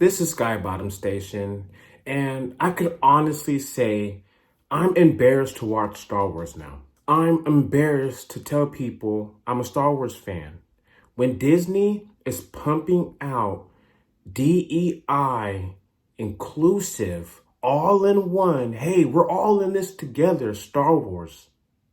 This is Sky Bottom Station, and I could honestly say I'm embarrassed to watch Star Wars now. I'm embarrassed to tell people I'm a Star Wars fan. When Disney is pumping out DEI, inclusive, all in one, hey, we're all in this together, Star Wars,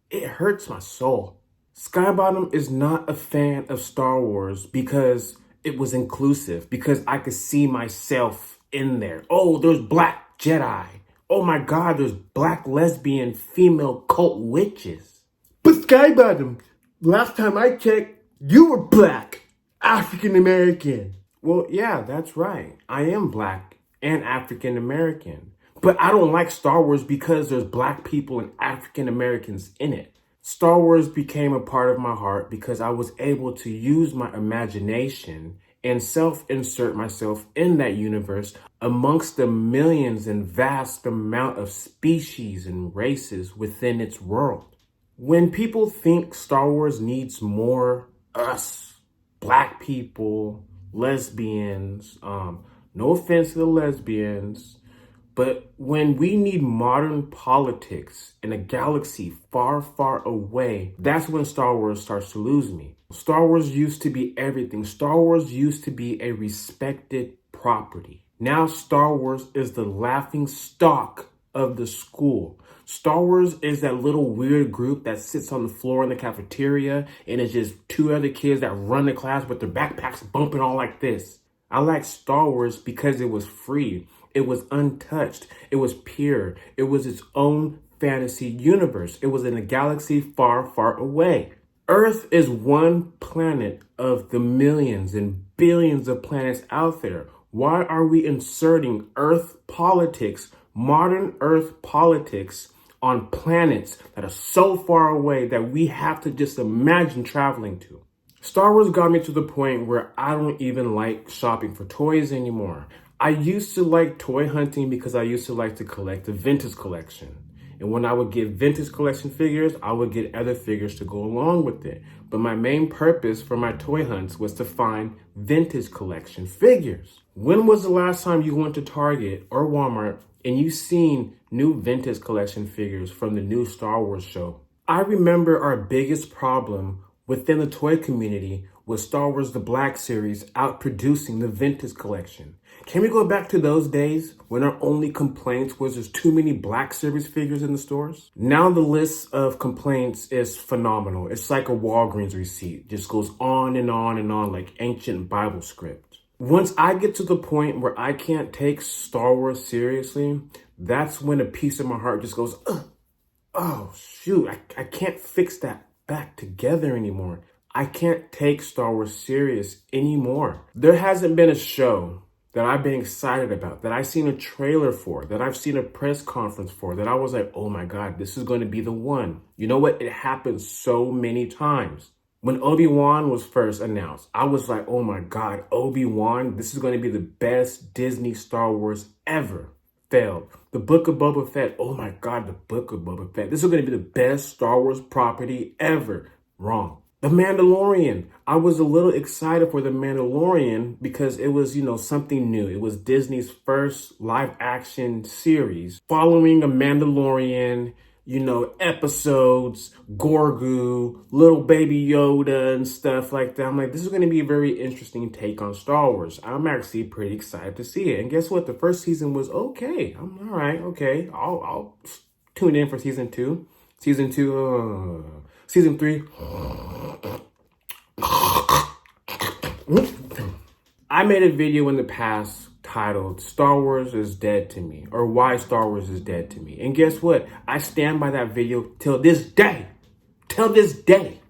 it hurts my soul. Skybottom is not a fan of Star Wars because it was inclusive, because I could see myself in there. Oh, there's black Jedi. Oh my God, there's black lesbian female cult witches. But Skybottom, last time I checked, you were black, African American. Well, yeah, that's right. I am black and African American. But I don't like Star Wars because there's black people and African Americans in it. Star Wars became a part of my heart because I was able to use my imagination and self-insert myself in that universe amongst the millions and vast amount of species and races within its world. When people think Star Wars needs more us, black people, lesbians, no offense to the lesbians, but when we need modern politics in a galaxy far, far away, that's when Star Wars starts to lose me. Star Wars used to be everything. Star Wars used to be a respected property. Now Star Wars is the laughing stock of the school. Star Wars is that little weird group that sits on the floor in the cafeteria and it's just two other kids that run the class with their backpacks bumping all like this. I like Star Wars because it was free. It was untouched. It was pure. It was its own fantasy universe. It was in a galaxy far, far away. Earth is one planet of the millions and billions of planets out there. Why are we inserting Earth politics, modern Earth politics, on planets that are so far away that we have to just imagine traveling to? Star Wars got me to the point where I don't even like shopping for toys anymore. I used to like toy hunting because I used to like to collect the vintage collection. And when I would get vintage collection figures, I would get other figures to go along with it. But my main purpose for my toy hunts was to find vintage collection figures. When was the last time you went to Target or Walmart and you seen new vintage collection figures from the new Star Wars show? I remember our biggest problem within the toy community was Star Wars The Black Series outproducing the vintage collection. Can we go back to those days when our only complaints was there's too many Black Series figures in the stores? Now the list of complaints is phenomenal. It's like a Walgreens receipt. It just goes on and on and on like ancient Bible script. Once I get to the point where I can't take Star Wars seriously, that's when a piece of my heart just goes, oh shoot, I can't fix that back together anymore. I can't take Star Wars serious anymore. There hasn't been a show that I've been excited about, that I've seen a trailer for, that I've seen a press conference for, that I was like, oh my God, this is going to be the one. You know what? It happened so many times. When Obi-Wan was first announced, I was like, oh my God, Obi-Wan, this is going to be the best Disney Star Wars ever. Failed. The Book of Boba Fett, oh my God, the Book of Boba Fett. This is going to be the best Star Wars property ever. Wrong. The Mandalorian. I was a little excited for The Mandalorian because it was, something new. It was Disney's first live action series following a Mandalorian, episodes, Grogu, little baby Yoda and stuff like that. I'm like, this is going to be a very interesting take on Star Wars. I'm actually pretty excited to see it. And guess what? The first season was okay. I'm all right. Okay. I'll tune in for season 2. Season 3. I made a video in the past titled Star Wars is Dead to Me, or Why Star Wars is Dead to Me. And guess what? I stand by that video till this day. Till this day.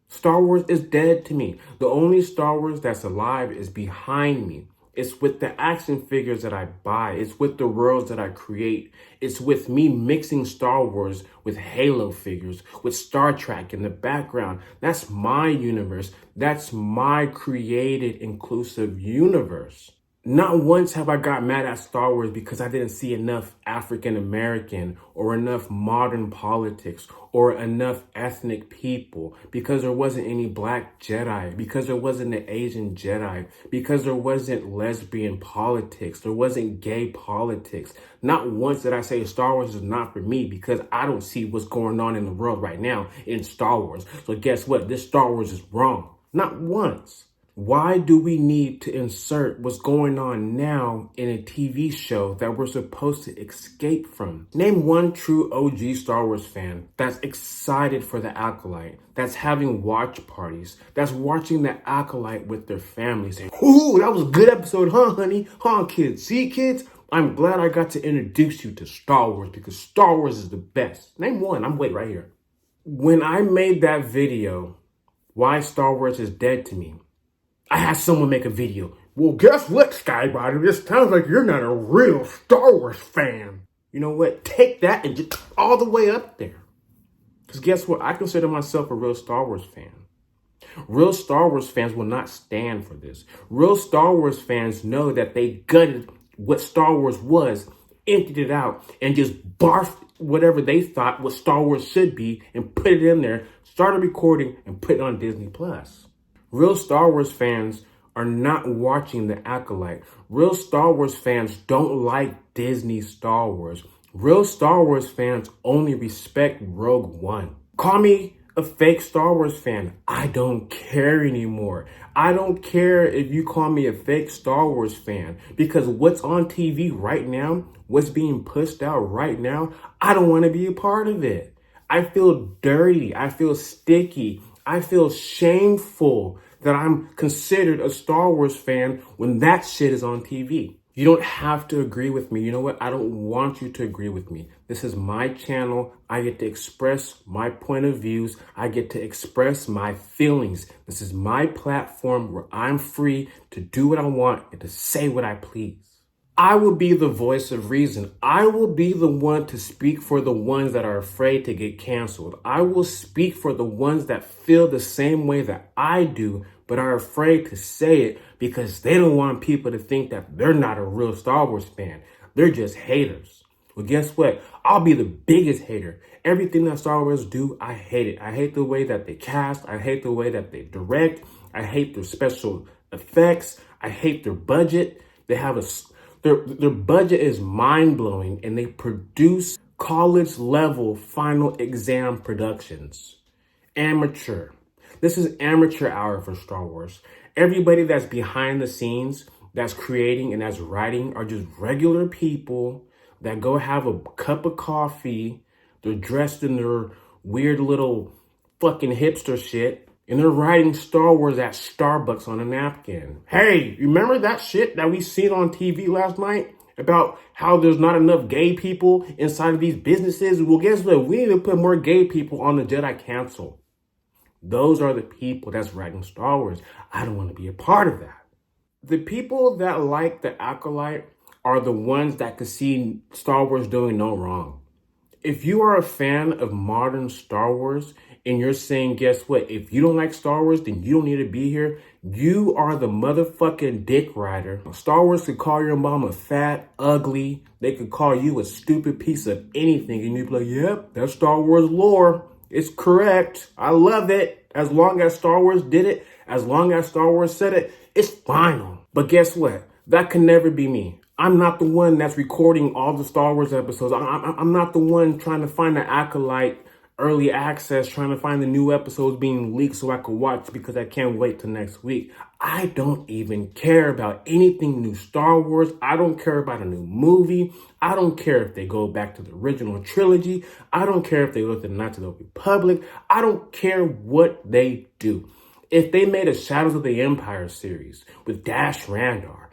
Star Wars is dead to me. The only Star Wars that's alive is behind me. It's with the action figures that I buy. It's with the worlds that I create. It's with me mixing Star Wars with Halo figures, with Star Trek in the background. That's my universe. That's my created inclusive universe. Not once have I got mad at Star Wars because I didn't see enough African American or enough modern politics or enough ethnic people, because there wasn't any black Jedi, because there wasn't an Asian Jedi, because there wasn't lesbian politics, there wasn't gay politics. Not once did I say Star Wars is not for me because I don't see what's going on in the world right now in Star Wars. So guess what? This Star Wars is wrong. Not once. Why do we need to insert what's going on now in a TV show that we're supposed to escape from? Name one true OG Star Wars fan that's excited for the Acolyte, that's having watch parties, that's watching the Acolyte with their families. And, ooh, that was a good episode, huh, honey? Huh, kids? See, kids? I'm glad I got to introduce you to Star Wars because Star Wars is the best. Name one. I'm waiting right here. When I made that video, Why Star Wars is Dead to Me, I had someone make a video. Well, guess what, Skybody? This sounds like you're not a real Star Wars fan. You know what? Take that and just all the way up there. Because guess what? I consider myself a real Star Wars fan. Real Star Wars fans will not stand for this. Real Star Wars fans know that they gutted what Star Wars was, emptied it out, and just barfed whatever they thought what Star Wars should be and put it in there, started recording, and put it on Disney+. Real Star Wars fans are not watching The Acolyte. Real Star Wars fans don't like Disney Star Wars. Real Star Wars fans only respect Rogue One. Call me a fake Star Wars fan. I don't care anymore. I don't care if you call me a fake Star Wars fan, because what's on TV right now, what's being pushed out right now, I don't want to be a part of it. I feel dirty. I feel sticky. I feel shameful that I'm considered a Star Wars fan when that shit is on TV. You don't have to agree with me. You know what? I don't want you to agree with me. This is my channel. I get to express my point of views. I get to express my feelings. This is my platform where I'm free to do what I want and to say what I please. I will be the voice of reason. I will be the one to speak for the ones that are afraid to get canceled. I will speak for the ones that feel the same way that I do, but are afraid to say it because they don't want people to think that they're not a real Star Wars fan. They're just haters. Well, guess what? I'll be the biggest hater. Everything that Star Wars do, I hate it. I hate the way that they cast. I hate the way that they direct. I hate their special effects. I hate their budget. They have their budget is mind-blowing, and they produce college-level final exam productions. Amateur. This is amateur hour for Star Wars. Everybody that's behind the scenes, that's creating and that's writing, are just regular people that go have a cup of coffee. They're dressed in their weird little fucking hipster shit, and they're writing Star Wars at Starbucks on a napkin. Hey, remember that shit that we seen on TV last night about how there's not enough gay people inside of these businesses? Well, guess what? We need to put more gay people on the Jedi Council. Those are the people that's writing Star Wars. I don't want to be a part of that. The people that like the Acolyte are the ones that could see Star Wars doing no wrong. If you are a fan of modern Star Wars and you're saying, guess what? If you don't like Star Wars, then you don't need to be here. You are the motherfucking dick rider. Star Wars could call your mama fat, ugly. They could call you a stupid piece of anything. And you'd be like, yep, that's Star Wars lore. It's correct. I love it. As long as Star Wars did it, as long as Star Wars said it, it's final. But guess what? That can never be me. I'm not the one that's recording all the Star Wars episodes. I'm not the one trying to find the Acolyte early access, trying to find the new episodes being leaked so I can watch because I can't wait till next week. I don't even care about anything new Star Wars. I don't care about a new movie. I don't care if they go back to the original trilogy. I don't care if they go to the Knights of the Republic. I don't care what they do. If they made a Shadows of the Empire series with Dash Randar,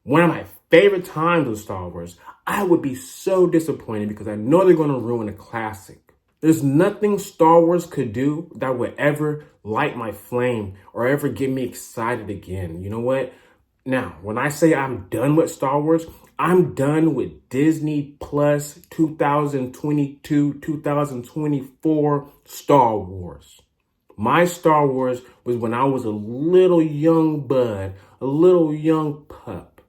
one of my favorite times of Star Wars, I would be so disappointed because I know they're going to ruin a classic. There's nothing Star Wars could do that would ever light my flame or ever get me excited again. You know what? Now, when I say I'm done with Star Wars, I'm done with Disney Plus 2022, 2024 Star Wars. My Star Wars was when I was a little young bud, a little young pup.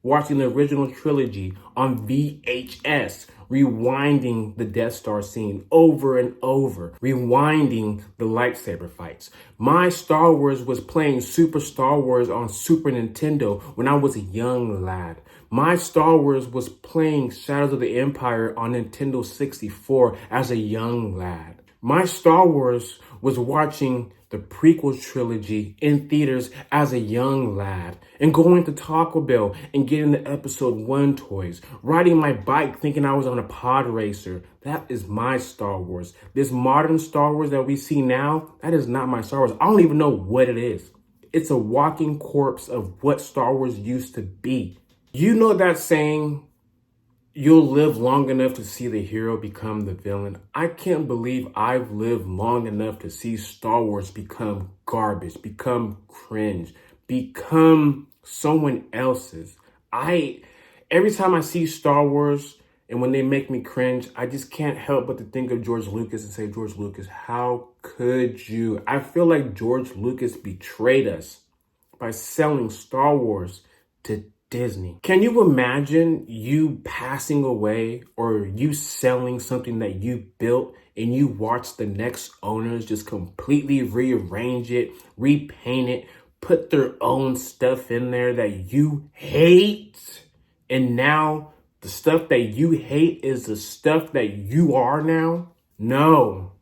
watching the original trilogy on VHS, rewinding the Death Star scene over and over, rewinding the lightsaber fights. My Star Wars was playing Super Star Wars on Super Nintendo when I was a young lad. My Star Wars was playing Shadows of the Empire on Nintendo 64 as a young lad. My Star Wars was watching the prequel trilogy in theaters as a young lad and going to Taco Bell and getting the episode 1 toys, riding my bike thinking I was on a pod racer. That is my Star Wars. This modern Star Wars that we see now, that is not my Star Wars. I don't even know what it is. It's a walking corpse of what Star Wars used to be. You know that saying, you'll live long enough to see the hero become the villain. I can't believe I've lived long enough to see Star Wars become garbage, become cringe, become someone else's. Every time I see Star Wars and when they make me cringe, I just can't help but to think of George Lucas and say, George Lucas, how could you? I feel like George Lucas betrayed us by selling Star Wars to Disney. Can you imagine you passing away or you selling something that you built and you watch the next owners just completely rearrange it, repaint it, put their own stuff in there that you hate, and now the stuff that you hate is the stuff that you are now? No,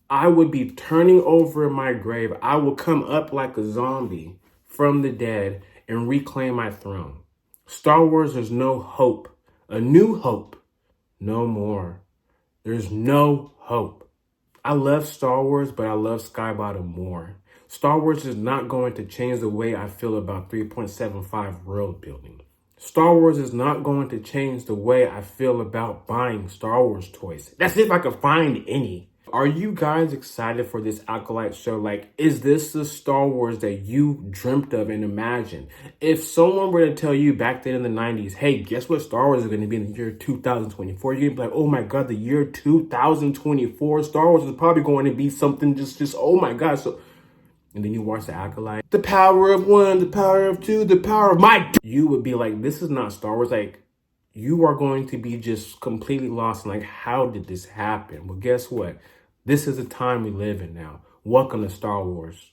I would be turning over in my grave. I will come up like a zombie from the dead and reclaim my throne. Star Wars, there's no hope. A New Hope, no more. There's no hope. I love Star Wars, but I love Skybottom more. Star Wars is not going to change the way I feel about 3.75 world building. Star Wars is not going to change the way I feel about buying Star Wars toys. That's if I could find any. Are you guys excited for this Acolyte show? Like, is this the Star Wars that you dreamt of and imagined? If someone were to tell you back then in the 90s, hey, guess what Star Wars is going to be in the year 2024? You're going to be like, oh my God, the year 2024, Star Wars is probably going to be something just oh my God. So, and then you watch the Acolyte, the power of one, the power of two, the power of my, you would be like, this is not Star Wars. Like, you are going to be just completely lost. Like, how did this happen? Well, guess what? This is the time we live in now. Welcome to Star Wars.